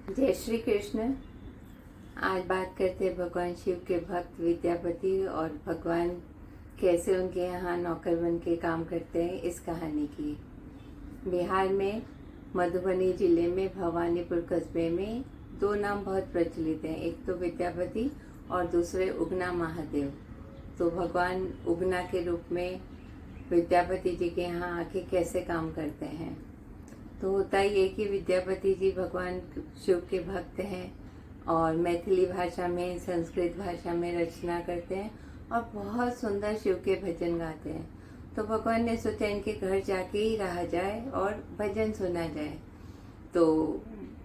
जय श्री कृष्ण। आज बात करते हैं भगवान शिव के भक्त विद्यापति और भगवान कैसे उनके यहाँ नौकर बन के काम करते हैं इस कहानी की। बिहार में मधुबनी जिले में भवानीपुर कस्बे में दो नाम बहुत प्रचलित हैं, एक तो विद्यापति और दूसरे उगना महादेव। तो भगवान उगना के रूप में विद्यापति जी के यहाँ आके कैसे काम करते हैं। तो होता ये कि विद्यापति जी भगवान शिव के भक्त हैं और मैथिली भाषा में, संस्कृत भाषा में रचना करते हैं और बहुत सुंदर शिव के भजन गाते हैं। तो भगवान ने सोचा इनके घर जाके ही रहा जाए और भजन सुना जाए। तो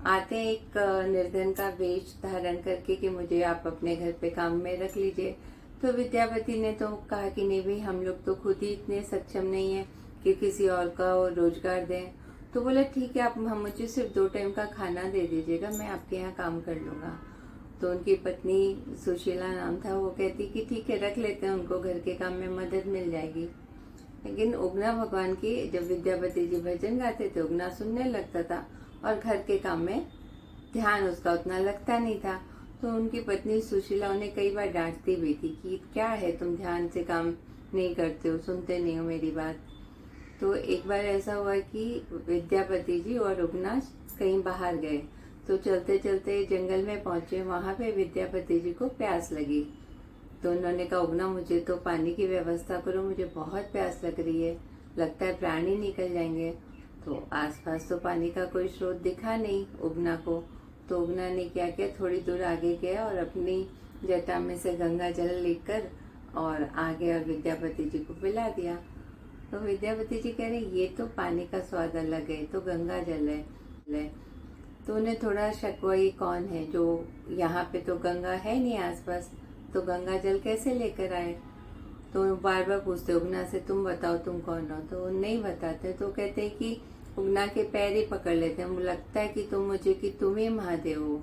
आते हैं एक निर्धन का वेश धारण करके कि मुझे आप अपने घर पे काम में रख लीजिए। तो विद्यापति ने तो कहा कि नहीं भाई, हम लोग तो खुद ही इतने सक्षम नहीं है कि किसी और का रोजगार दें। तो बोले ठीक है, आप मुझे सिर्फ 2 टाइम का खाना दे दीजिएगा, मैं आपके यहाँ काम कर लूँगा। तो उनकी पत्नी सुशीला नाम था, वो कहती कि ठीक है, रख लेते हैं, उनको घर के काम में मदद मिल जाएगी। लेकिन उगना भगवान की जब विद्यापति जी भजन गाते थे, उगना सुनने लगता था और घर के काम में ध्यान उसका उतना लगता नहीं था। तो उनकी पत्नी सुशीला उन्हें कई बार डांटती भी थी कि क्या है, तुम ध्यान से काम नहीं करते हो, सुनते नहीं हो मेरी बात। तो एक बार ऐसा हुआ कि विद्यापति जी और उगना कहीं बाहर गए। तो चलते चलते जंगल में पहुंचे, वहां पे विद्यापति जी को प्यास लगी। तो उन्होंने कहा, उगना मुझे तो पानी की व्यवस्था करो, मुझे बहुत प्यास लग रही है, लगता है प्राण ही निकल जाएंगे। तो आसपास तो पानी का कोई स्रोत दिखा नहीं उगना को। तो उगना ने क्या किया, थोड़ी दूर आगे गया और अपनी जटा में से गंगा जल लेकर और आगे और विद्यापति जी को पिला दिया। तो विद्यापति जी कह रहे, ये तो पानी का स्वाद अलग है, तो गंगा जल है। तो उन्हें थोड़ा शक हुआ, ये कौन है जो यहाँ पे तो गंगा है नहीं आसपास, तो गंगा जल कैसे लेकर आए। तो बार बार पूछते उगना से, तुम बताओ तुम कौन हो। तो नहीं बताते। तो कहते हैं कि उगना के पैर ही पकड़ लेते हैं, मुझे लगता है कि तुम ही महादेव हो।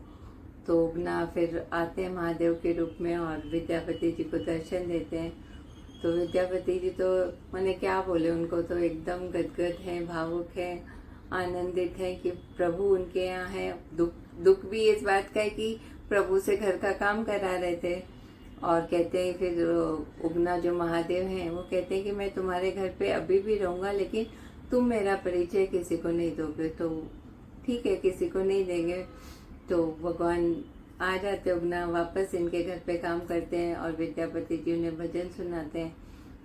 तो उगना फिर आते हैं महादेव के रूप में और विद्यापति जी को दर्शन देते हैं। तो विद्यापति जी तो मैंने क्या बोले, उनको तो एकदम गदगद हैं, भावुक हैं, आनंदित हैं कि प्रभु उनके यहाँ है। दुख भी इस बात का है कि प्रभु से घर का काम करा रहे थे। और कहते हैं फिर उगना जो महादेव हैं वो कहते हैं कि मैं तुम्हारे घर पे अभी भी रहूंगा, लेकिन तुम मेरा परिचय किसी को नहीं दोगे। तो ठीक है, किसी को नहीं देंगे। तो भगवान आ जाते, उगना वापस इनके घर पे काम करते हैं और विद्यापति जी उन्हें भजन सुनाते हैं।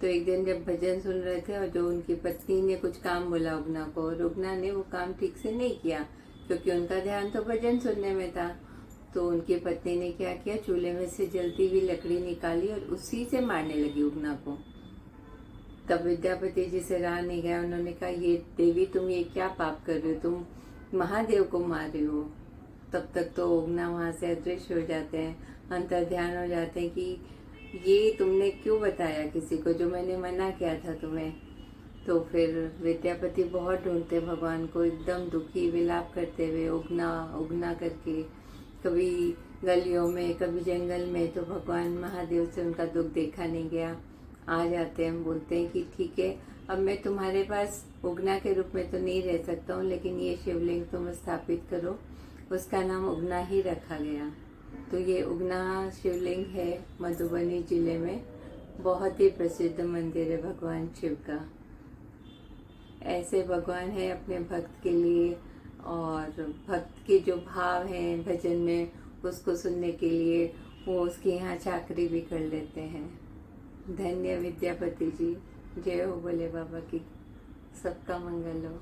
तो एक दिन जब भजन सुन रहे थे और जो उनकी पत्नी ने कुछ काम बोला उगना को, और उगना ने वो काम ठीक से नहीं किया क्योंकि उनका ध्यान तो भजन सुनने में था। तो उनकी पत्नी ने क्या किया, चूल्हे में से जलती हुई लकड़ी निकाली और उसी से मारने लगी उगना को। तब विद्यापति जी से रहा नहीं गया, उन्होंने कहा, ये देवी तुम ये क्या पाप कर रहे हो, तुम महादेव को मार रही हो। तब तक तो उगना वहां से अदृश्य हो जाते हैं, अंतर ध्यान हो जाते हैं कि ये तुमने क्यों बताया किसी को, जो मैंने मना किया था तुम्हें। तो फिर विद्यापति बहुत ढूंढते भगवान को, एकदम दुखी विलाप करते हुए, उगना उगना करके, कभी गलियों में कभी जंगल में। तो भगवान महादेव से उनका दुख देखा नहीं गया। आ जाते हैं, बोलते हैं कि ठीक है, अब मैं तुम्हारे पास उगना के रूप में तो नहीं रह सकता हूँ, लेकिन ये शिवलिंग तुम स्थापित करो। उसका नाम उगना ही रखा गया। तो ये उगना शिवलिंग है मधुबनी जिले में, बहुत ही प्रसिद्ध मंदिर है भगवान शिव का। ऐसे भगवान है अपने भक्त के लिए, और भक्त के जो भाव हैं भजन में उसको सुनने के लिए वो उसके यहाँ चाकरी भी कर लेते हैं। धन्य विद्यापति जी, जय हो भोले बाबा की, सबका मंगल हो।